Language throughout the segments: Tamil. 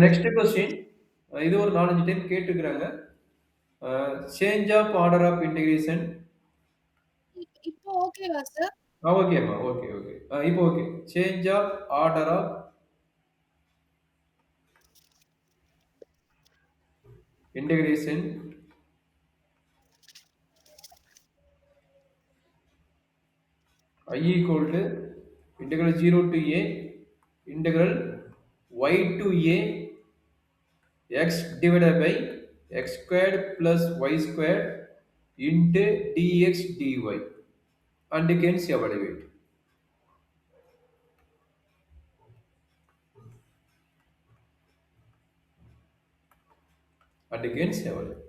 Next question. இது ஒரு 4, 5 டைம் கேட்டுருக்காங்க. Change of order of integration. இப்போ ஓகேவா சார்? ஓகேம்மா. Okay, okay. இப்போ okay. Change of order of integration I equal to integral 0 to a integral y to a x divided by x squared plus y squared into dx dy and hence evaluate. And hence evaluate.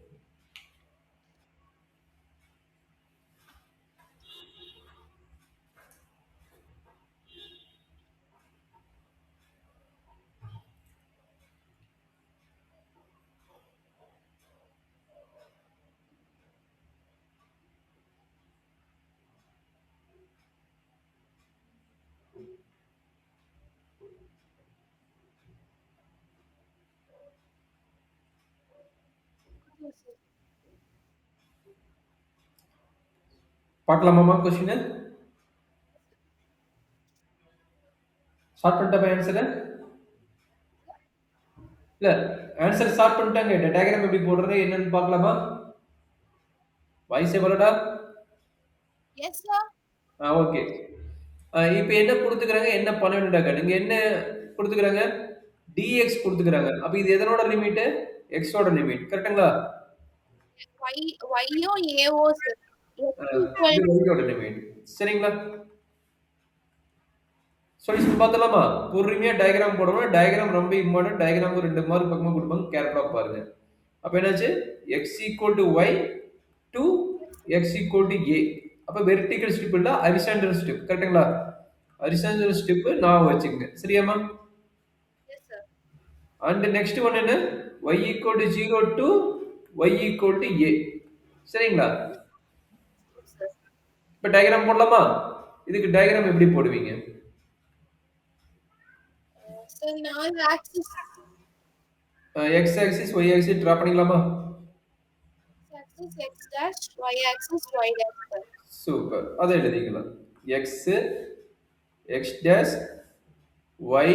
பார்க்கலாமாமா கொஸ்டின்? ஸ்டார்ட் பண்ணிட்டா ஆன்சர்? இல்ல ஆன்சர் ஸ்டார்ட் பண்ணிட்டாங்க. டயகிராம் எப்படி போடுறது என்னன்னு பார்க்கலாமா? வாய்ஸ் எவ்வளோடா? Yes sir. ஓகே. இப்போ என்ன கொடுத்துக்கிறாங்க, என்ன பண்ணணும்டாக்க நீங்க என்ன கொடுத்துக்கிறாங்க? dx கொடுத்துக்கிறாங்க. அப்ப இது எதனோட லிமிட்? x ஓட லிமிட். கரெக்ட்டுங்களா? y-யோ a-ஓ சார். இது y ஓட லிமிட். சரிங்களா? சொல்யூஷன் பார்த்தலாமா? பொறுமையா டயகிராம் போடணும். டயகிராம் ரொம்ப இம்பார்ட்டன்ட். டயகிராம் 2 மார்க் பக்கமா கொடுப்பாங்க. கேர்ஃபுல்லா பாருங்க. அப்ப என்னாச்சு? x y to x a. அப்ப வெர்டிகல் ஸ்ட்ரிப் இல்ல ஹரிசாண்டல் ஸ்ட்ரிப். கரெக்ட்டுங்களா? ஹரிசாண்டல் ஸ்ட்ரிப் நான் வச்சுக்கங்க. சரியாமா? Yes sir. And next one என்ன? y 0 to y a. சரிங்களா? இப்ப டயகிராம் போடலாமா? இதுக்கு டயகிராம் எப்படி போடுவீங்க? Sir 4 axis. x axis y axis draw பண்ணிக்கலாமா? Axis x dash y axis y dash. Super. அதை எழுதிக்கலாம். x x dash y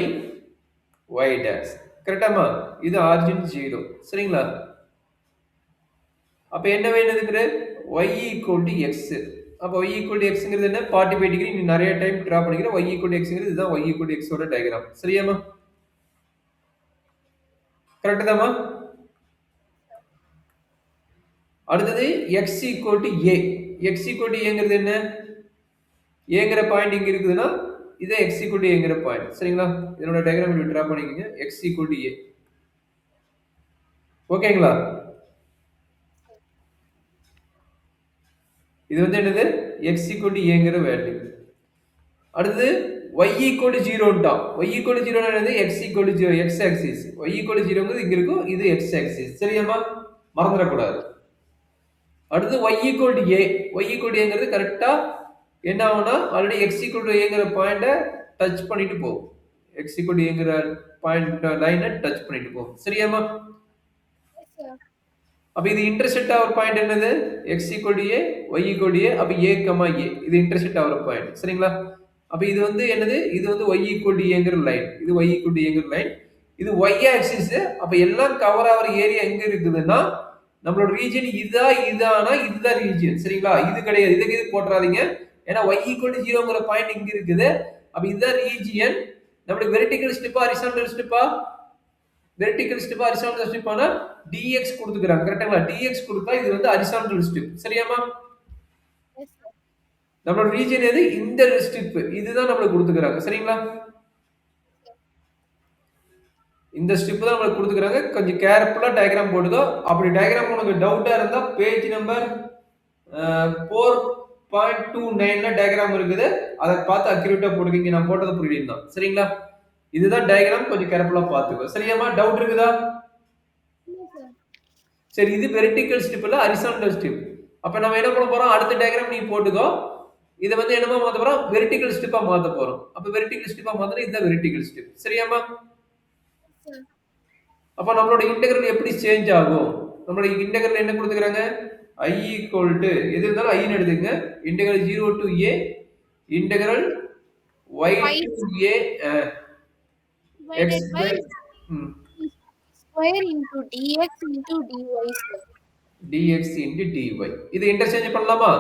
y dash. கரெக்டாமா? இது ஆரிஜின் 0. சரிங்களா? அப்ப என்ன வேணும்ங்கிற y x. அப்ப y xங்கிறது என்ன? 45 டிகிரி நீ நிறைய டைம் டிரா பண்ணிக்கிற. y xங்கிறது இதுதான் y x ஓட டயகிராம். சரியாமா? கரெக்ட் தாமா? அடுத்தது x a. x aங்கிறது என்ன? ஏங்கிற பாயிண்ட் இங்க இருக்குதுன்னா இதே x aங்கிற பாயிண்ட். சரிங்களா? இதனோட டயகிராம் இப்படி டிரா பண்ணிக்கங்க. x a. ஓகேங்களா? இது வந்து என்னது? x aங்கிற வேல்யூ. அடுத்து y 0ன்றான். y 0 என்னது? x 0 x axis. y 0ங்கிறது இங்க இருக்கும். இது x ஆக்சிஸ். சரியாமா? மறந்துடக்கூடாது. அடுத்து y a. y aங்கிறது கரெக்டா என்ன ஆகும்னா ஆல்ரெடி x aங்கிற பாயிண்ட டச் பண்ணிட்டு போகும். x aங்கிற பாயிண்ட் லைனை டச் பண்ணிட்டு போகும். சரியாமா? அப்ப இது இன்டர்செக்ட் ஆகிற பாயிண்ட் என்னது? x a y a. அப்ப a, a இது இன்டர்செக்ட் ஆகிற பாயிண்ட். சரிங்களா? அப்ப இது வந்து என்னது? இது வந்து y aங்கிற லைன். இது y aங்கிற லைன். இது y ஆக்சிஸ். அப்ப எல்லாம் கவர் ஆகிற ஏரியா எங்க இருக்குதுன்னா நம்மளோட ரீஜன் இதானா இதுதான் ரீஜன். சரிங்களா? இது கிடையாது. இதுக்கு இது போட்டுறாதீங்க. ஏன்னா y 0ங்கிற பாயிண்ட் இங்க இருக்குது. அப்ப இதுதான் ரீஜியன். நம்மளுக்கு வெர்டிகல் ஸ்ட்ரிப்பா ஹரிசாண்டல் ஸ்ட்ரிப்பா? வெர்டிகல் ஸ்ட்ரிப்பா ஹரிசாண்டல் ஸ்ட்ரிப்பானா dx கொடுத்துக்கறாங்க. கரெக்ட்டுங்களா? dx கொடுத்தா இது வந்து ஹரிசாண்டல் ஸ்ட்ரிப். சரியாமா? நம்மளோட ரீஜன் எது? இந்த ஸ்ட்ரிப். இதுதான் நம்மளுக்கு கொடுத்துக்கறாங்க. சரிங்களா? இந்த ஸ்ட்ரிப் தான் நம்மளுக்கு கொடுத்துக்கறாங்க. கொஞ்சம் கேர்ஃபுல்லா டயகிராம் போடுங்க. அப்படி டயகிராம் உனக்கு டவுட்டா இருந்தா பேஜ் நம்பர் 4.29ல டயகிராம் இருக்குது. அதை பார்த்து அக்யூரேட்டா போடுவீங்க. நான் போட்டது புரியுது தான். சரிங்களா? இதுதான் டயகிராம். கொஞ்சம் கேர்ஃபுல்லா பார்த்துக்கோ. சரியாமா? டவுட் இருக்குதா? சரி, இது வெர்டிகல் ஸ்ட்ரிப் இல்ல ஹரிசாண்டல் ஸ்ட்ரிப். அப்ப நம்ம என்ன பண்ண போறோம்? அடுத்த டயகிராம் நீ போட்டுக்கோ. இத வந்து என்னமா மாத்த போறோம்? வெர்டிகல் ஸ்ட்ரிப்பா மாத்த போறோம். அப்ப வெர்டிகல் ஸ்ட்ரிப்பா மாத்தனா இதுதான் வெர்டிகல் ஸ்ட்ரிப். சரியாமா? அப்ப நம்மளோட இன்டெக்ரல் எப்படி சேஞ்ச் ஆகும்? நம்மளோட இன்டெக்ரல் என்ன குடுத்துருக்காங்க? I ஈக்குவல் டு எது இருந்தாலும் ஐன்னு எடுத்துக்கங்க. Integral 0 to a integral y y to a x divided by by ம், square into dx into dy, sir. dx into dy. இது இன்டர்சேஞ்ச் பண்ணலாமா?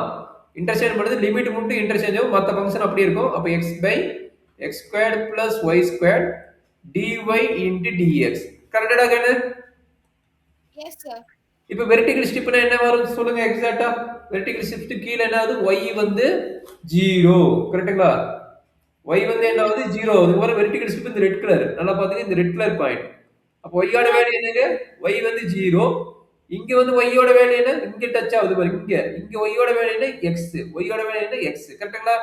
இன்டர்சேஞ்ச் பண்ணது லிமிட் மட்டும் இன்டர்சேஞ்ச் ஆகும். மத்த ஃபங்ஷன் அப்படியே இருக்கும். அப்ப x by x squared plus y squared dy into dx. கரெக்ட்டா கண்ணு? Yes, sir. இப்ப வெர்டிகல் ஸ்ட்ரிப்னா என்ன வரும் சொல்லுங்க எக்ஸாக்ட்டா. வெர்டிகல் ஷிஃப்ட் கீழ என்ன ஆகுது? y வந்து 0. கரெக்ட்டுங்களா? y வந்து என்ன ஆகுது? 0. இது வர வெர்டிகல் ஸ்ட்ரிப் இந்த ரெட் கலர். நல்லா பாத்தீங்க இந்த ரெட் கலர் பாயிண்ட். அப்ப y ஓட வேல்யூ என்னங்க? y வந்து 0. இங்க வந்து y ஓட வேல்யூ என்ன? இங்க டச் ஆகுது பாருங்க இங்க. இங்க y ஓட வேல்யூ என்ன? x. y ஓட வேல்யூ என்ன? x. கரெக்ட்டுங்களா?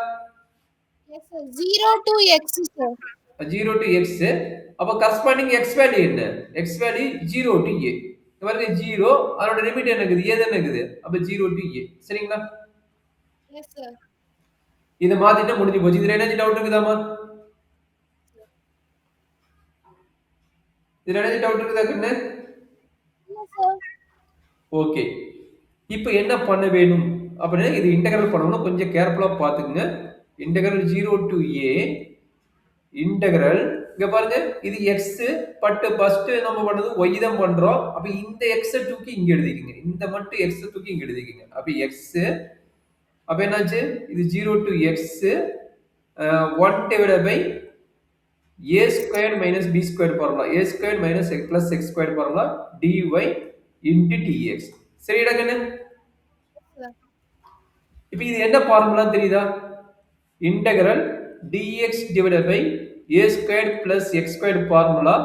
Yes, sir. 0 to x, sir. 0 to x. அப்ப கரஸ்பாண்டிங் x வேல்யூ என்ன? x value 0 to a. இங்க பாருங்க 0 அதோட லிமிட் என்ன இருக்குது? a தான இருக்குது. அப்ப 0 to a. சரிங்களா? Yes, sir. இத மாத்திட்டா முடிஞ்சு போச்சு. இதுல ஏதாச்சும் டவுட் இருக்குதாமா? இதுல ஏதாச்சும் டவுட் இருக்குதா கண்ணு? Yes, sir. ஓகே. இப்போ என்ன பண்ண வேணும்? அப்படின்னா இது இன்டெகிரல் பண்ணனும் கொஞ்சம் கேர்ஃபுல்லா பாத்துக்கங்க. இன்டெகிரல் 0 to a இன்டெகிரல் இங்க பாருங்க இது x பட் ஃபர்ஸ்ட் நம்ம பண்ணது y தான் பண்றோம். அப்ப இந்த x தூக்கி இங்க எழுதிக்கங்க. இந்த மட்டும் x தூக்கி இங்க எழுதிக்கங்க. அப்ப x அப்ப என்னாச்சு? இது 0 to x 1 divided by a squared minus b squared formula a squared minus x plus x squared formula dy into dx சரிடா கண்ணு Sir. இப்போ இது என்ன ஃபார்முலா தெரியுதா integral dx divided by a squared plus x squared formula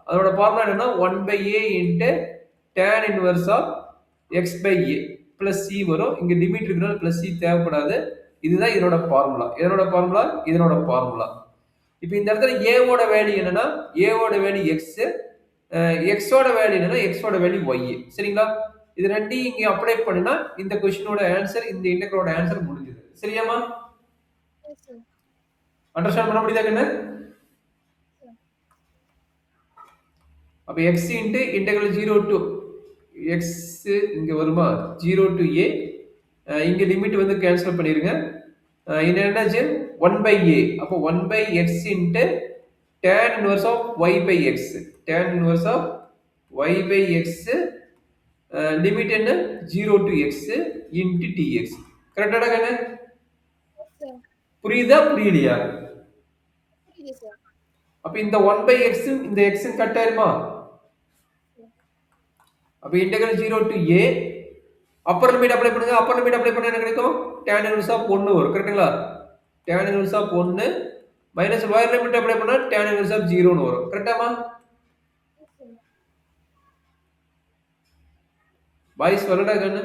அதோட ஃபார்முலா என்னன்னா 1 by a into tan inverse of x by a plus c வரும் இங்க லிமிட் இருக்கனால plus c தேவைப்படாது இதுதான் இதனோட ஃபார்முலா இதனோட ஃபார்முலா இப்போ இந்த இடத்துல a ஓட வேல்யூ என்னன்னா a ஓட வேல்யூ x x ஓட வேல்யூ என்னன்னா x ஓட வேல்யூ y சரிங்களா இது ரெண்டையும் இங்க அப்ளை பண்ணினா இந்த क्वेश्चनோட ஆன்சர் இந்த இன்டெகிரலோட ஆன்சர் முடிஞ்சது சரியாமா Yes, sir. அண்டர்ஸ்டாண்ட் பண்ண முடியுதா கண்ணு அப்ப x into integral 0 to x இங்க வருமா 0 to a இங்க லிமிட் வந்து கேன்சல் பண்ணிருங்க இது என்னாச்சு 1 by a அப்ப 1 by x into tan inverse of y by x tan inverse of y by x limit என்ன 0 to x into dx கரெக்டாடா கண்ணு Yes, sir. புரியுதா புரியலையா Yes, sir. அப்ப இந்த 1 by x இந்த x கட் ஆயிருமா அப்ப integral 0 to a upper limit apply பண்ணுங்க அப்பர் லிமிட் அப்ளை பண்ணா என்ன கிடைக்கும் tan inverse of 1 வரும் கரெக்ட்டுங்களா tan inverse of 1 minus lower limit apply பண்ணா tan inverse of 0 ன்னு வரும் கரெக்ட்டாமா Yes, sir. வாய்ஸ் வரடா கண்ணு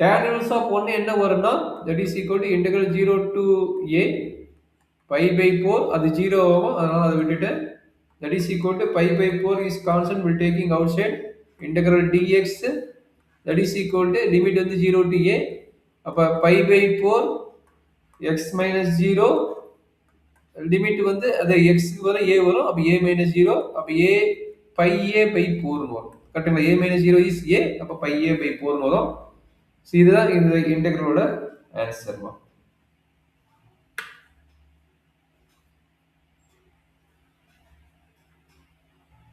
tan inverse of 1 என்ன வரும்னா that is equal to integral 0 to a pi by 4 அது 0 ஆகும் அதனால அதை விட்டுட்டு that is equal to pi by 4 is constant will taking outside integral dx that is equal to limit வந்து 0 to a அப்ப pi by 4 x minus 0 limit வந்து அது x க்கு வர a வரும் அப்ப a minus 0 அப்ப a pi a by 4 ன்னு வரும் கரெக்ட்டுங்களா a minus 0 is a அப்ப pi a by 4 ன்னு வரும் இதுதான் இந்த இன்டெகிரலோட ஆன்சர்மா